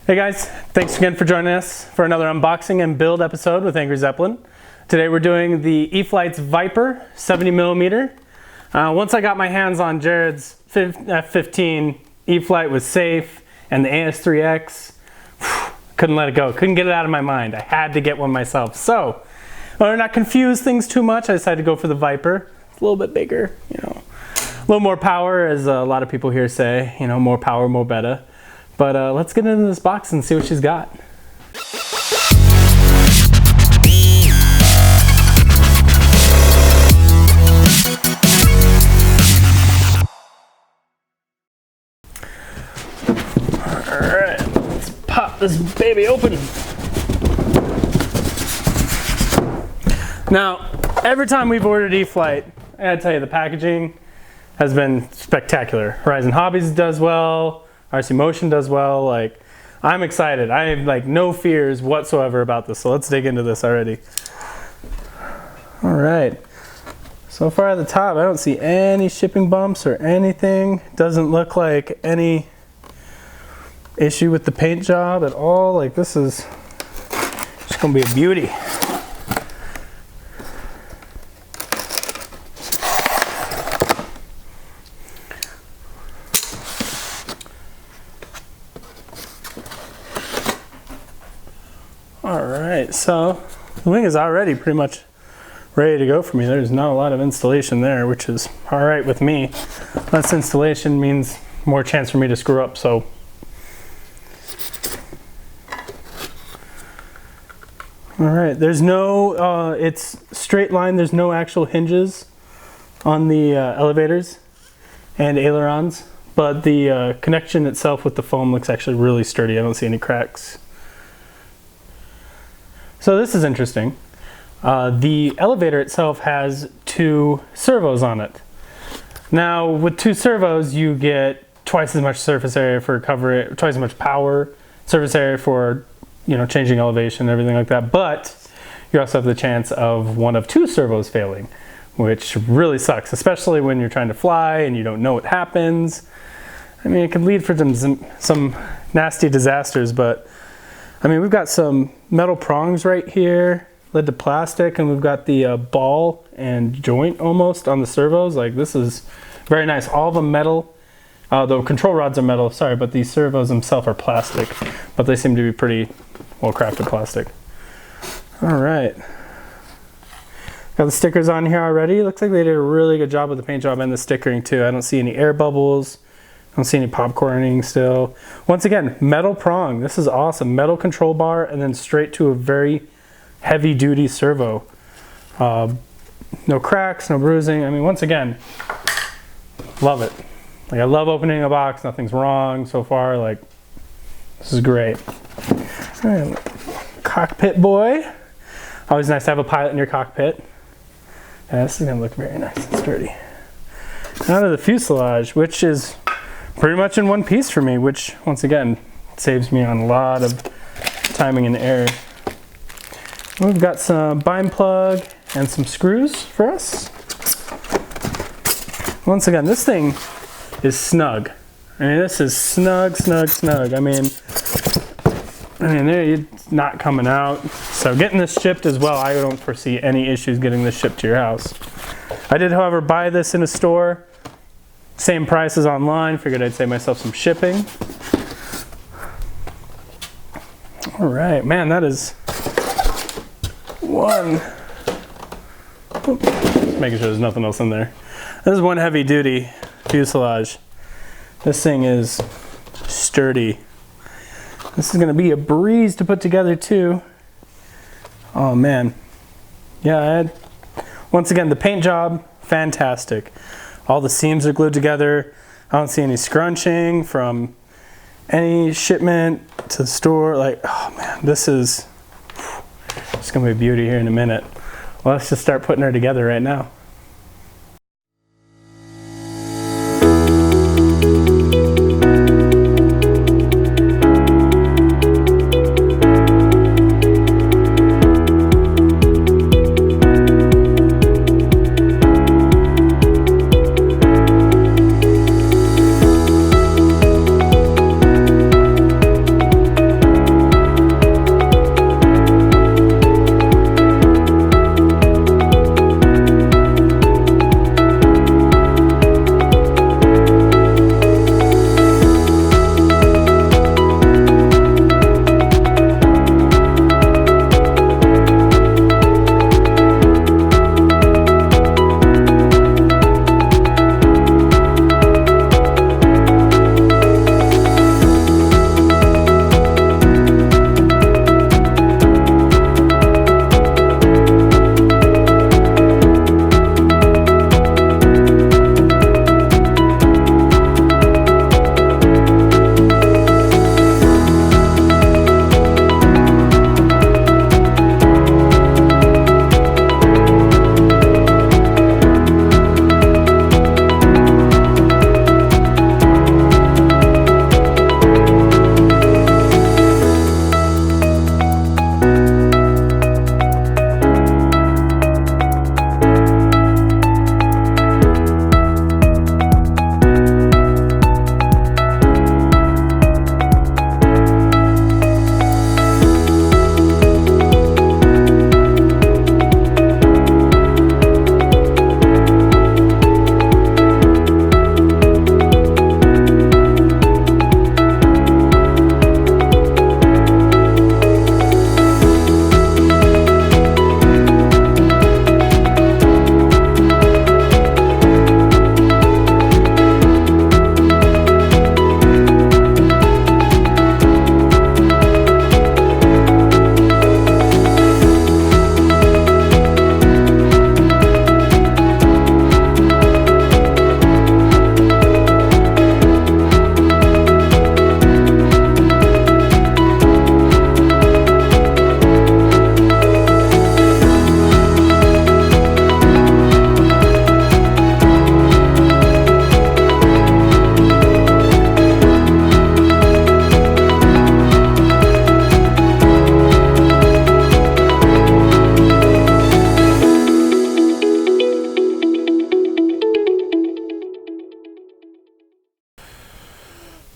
Hey guys, thanks again for joining us for another unboxing and build episode with Angry Zeppelin. Today we're doing the E-flite Viper 70mm. Once I got my hands on Jared's F15 E-flite with SAFE and the AS3X, couldn't let it go, couldn't get it out of my mind. I had to get one myself. So, in order to not confuse things too much, I decided to go for the Viper. It's a little bit bigger, a little more power, as a lot of people here say, more power, more better. But let's get into this box and see what she's got. Alright, let's pop this baby open. Now, every time we've ordered E-flite, I gotta tell you, the packaging has been spectacular. Horizon Hobbies does well. RC Motion does well. I'm excited. I have no fears whatsoever about this. So let's dig into this already. All right. So far at the top, I don't see any shipping bumps or anything. Doesn't look like any issue with the paint job at all. This is just gonna be a beauty. Alright, so the wing is already pretty much ready to go for me. There's not a lot of installation there, which is alright with me. Less installation means more chance for me to screw up, so. Alright, there's no, it's straight line, there's no actual hinges on the elevators and ailerons, but the connection itself with the foam looks actually really sturdy. I don't see any cracks. So this is interesting. The elevator itself has 2 servos on it. Now with 2 servos you get twice as much surface area for coverage, twice as much power, surface area for changing elevation and everything like that, but you also have the chance of one of 2 servos failing, which really sucks, especially when you're trying to fly and you don't know what happens. I mean, it can lead for some nasty disasters, but we've got some metal prongs right here, led to plastic, and we've got the ball and joint almost on the servos. This is very nice. All the metal, the control rods are metal, sorry, but these servos themselves are plastic, but they seem to be pretty well-crafted plastic. All right. Got the stickers on here already. Looks like they did a really good job with the paint job and the stickering too. I don't see any air bubbles. I don't see any popcorning still. Once again, metal prong. This is awesome. Metal control bar and then straight to a very heavy duty servo. No cracks, no bruising. Once again, love it. I love opening a box. Nothing's wrong so far. This is great. All right, cockpit boy. Always nice to have a pilot in your cockpit. Yeah, this is gonna look very nice and sturdy. Now to the fuselage, which is pretty much in one piece for me, which once again saves me on a lot of timing and error. We've got some bind plug and some screws for us. Once again, this thing is snug. This is snug, snug, snug. It's not coming out. So getting this shipped as well, I don't foresee any issues getting this shipped to your house. I did, however, buy this in a store. Same price as online. Figured I'd save myself some shipping. All right, man, that is one. Just making sure there's nothing else in there. This is one heavy duty fuselage. This thing is sturdy. This is gonna be a breeze to put together too. Oh man. Yeah, once again, the paint job, fantastic. All the seams are glued together. I don't see any scrunching from any shipment to the store. Oh man, this is it's gonna be a beauty here in a minute. Well, let's just start putting her together right now.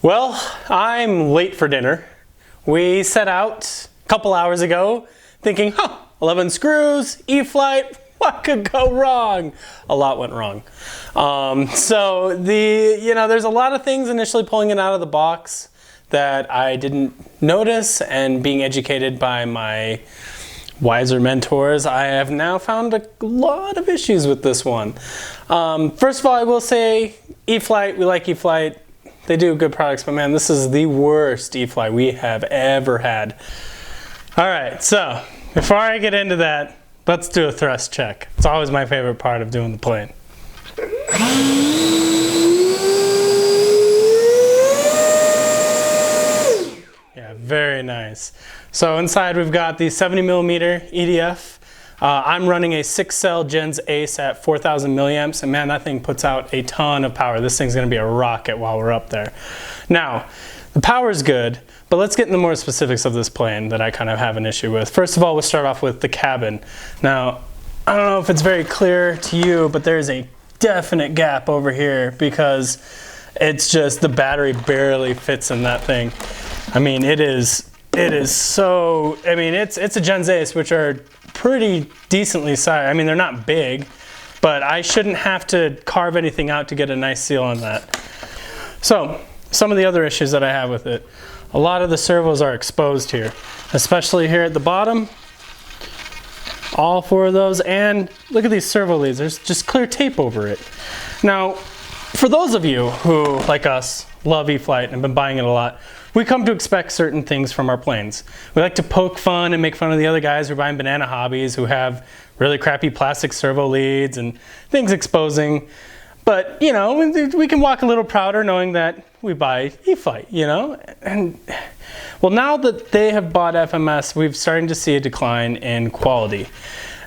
Well, I'm late for dinner. We set out a couple hours ago thinking, 11 screws, E-flite, what could go wrong? A lot went wrong. There's a lot of things initially pulling it out of the box that I didn't notice, and being educated by my wiser mentors, I have now found a lot of issues with this one. First of all, I will say E-flite, we like E-flite. They do good products, but man, this is the worst E-flite we have ever had. All right, so before I get into that, let's do a thrust check. It's always my favorite part of doing the plane. Yeah, very nice. So inside we've got the 70mm EDF. I'm running a 6-cell Gens Ace at 4,000 milliamps, and man, that thing puts out a ton of power. This thing's gonna be a rocket while we're up there. Now, the power's good, but let's get into more specifics of this plane that I kind of have an issue with. First of all, we'll start off with the cabin. Now, I don't know if it's very clear to you, but there's a definite gap over here because it's just the battery barely fits in that thing. I mean, it is so, I mean, it's a Gens Ace, which are pretty decently sized. I mean, they're not big, but I shouldn't have to carve anything out to get a nice seal on that. So, some of the other issues that I have with it. A lot of the servos are exposed here, especially here at the bottom. All 4 of those, and look at these servo leads. There's just clear tape over it. Now, for those of you who, like us, love E-flite and have been buying it a lot, we come to expect certain things from our planes. We like to poke fun and make fun of the other guys who are buying banana hobbies who have really crappy plastic servo leads and things exposing. But, you know, we can walk a little prouder knowing that we buy E-flite, you know? And, well, now that they have bought FMS, we've starting to see a decline in quality.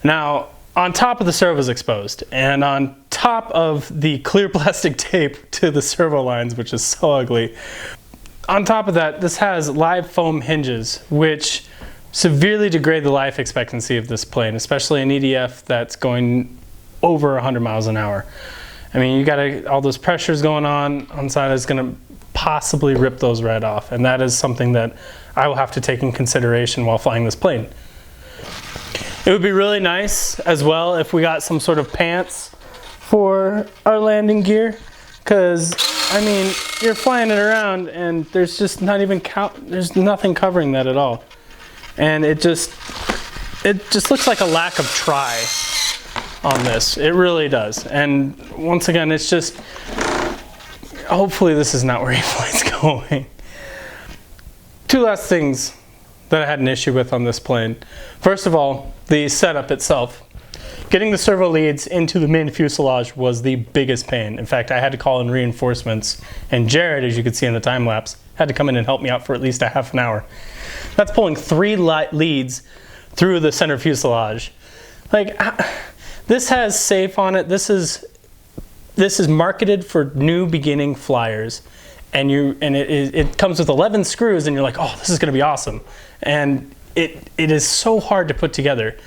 Now, on top of the servos exposed, and on top of the clear plastic tape to the servo lines, which is so ugly, on top of that, this has live foam hinges, which severely degrade the life expectancy of this plane, especially an EDF that's going over 100 miles an hour. I mean, you got all those pressures going on side is going to possibly rip those right off, and that is something that I will have to take in consideration while flying this plane. It would be really nice as well if we got some sort of pants for our landing gear, because I mean, you're flying it around and there's just not even there's nothing covering that at all, and it just looks like a lack of try on this. It really does. And once again, it's just, hopefully this is not where E-flite's going. 2 last things that I had an issue with on this plane. First of all, the setup itself. Getting the servo leads into the main fuselage was the biggest pain. In fact, I had to call in reinforcements, and Jared, as you can see in the time lapse, had to come in and help me out for at least a half an hour. That's pulling 3 leads through the center fuselage. Like, this has SAFE on it. This is marketed for new beginning flyers, and it comes with 11 screws, and you're like, oh, this is going to be awesome. And it is so hard to put together.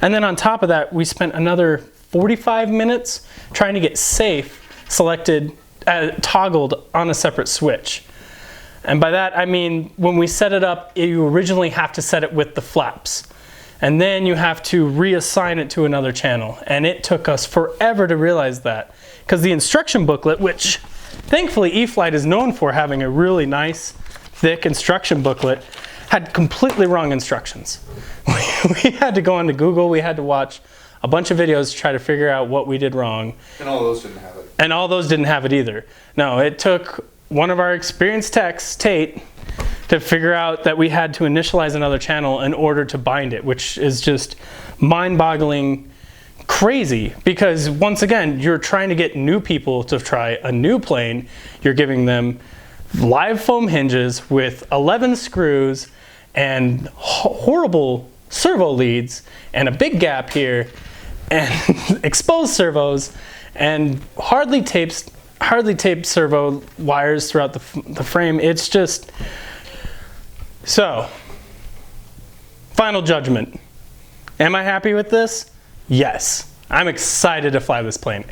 And then on top of that, we spent another 45 minutes trying to get SAFE selected, toggled on a separate switch. And by that, I mean, when we set it up, you originally have to set it with the flaps. And then you have to reassign it to another channel. And it took us forever to realize that. Because the instruction booklet, which thankfully E-flite is known for having a really nice, thick instruction booklet, had completely wrong instructions. We had to go onto Google, we had to watch a bunch of videos to try to figure out what we did wrong. And all those didn't have it. And all those didn't have it either. No, it took one of our experienced techs, Tate, to figure out that we had to initialize another channel in order to bind it, which is just mind-boggling crazy, because once again, you're trying to get new people to try a new plane. You're giving them live foam hinges with 11 screws and horrible servo leads and a big gap here and exposed servos and hardly taped servo wires throughout the frame. It's just, so, final judgment. Am I happy with this? Yes. I'm excited to fly this plane.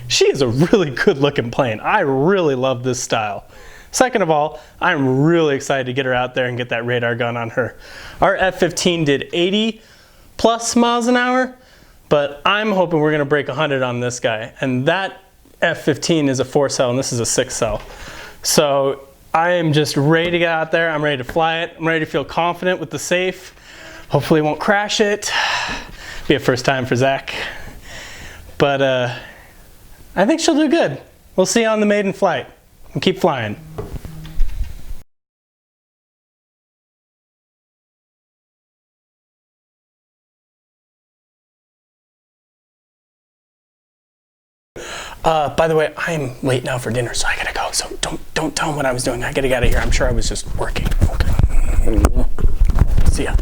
She is a really good looking plane. I really love this style. Second of all, I'm really excited to get her out there and get that radar gun on her. Our F-15 did 80 plus miles an hour, but I'm hoping we're gonna break 100 on this guy. And that F-15 is a 4-cell and this is a 6-cell. So I am just ready to get out there. I'm ready to fly it. I'm ready to feel confident with the SAFE. Hopefully it won't crash it. Be a first time for Zach. But I think she'll do good. We'll see you on the maiden flight. And keep flying. By the way, I'm late now for dinner, so I gotta go. So don't tell him what I was doing. I gotta get out of here. I'm sure I was just working. Okay. See ya.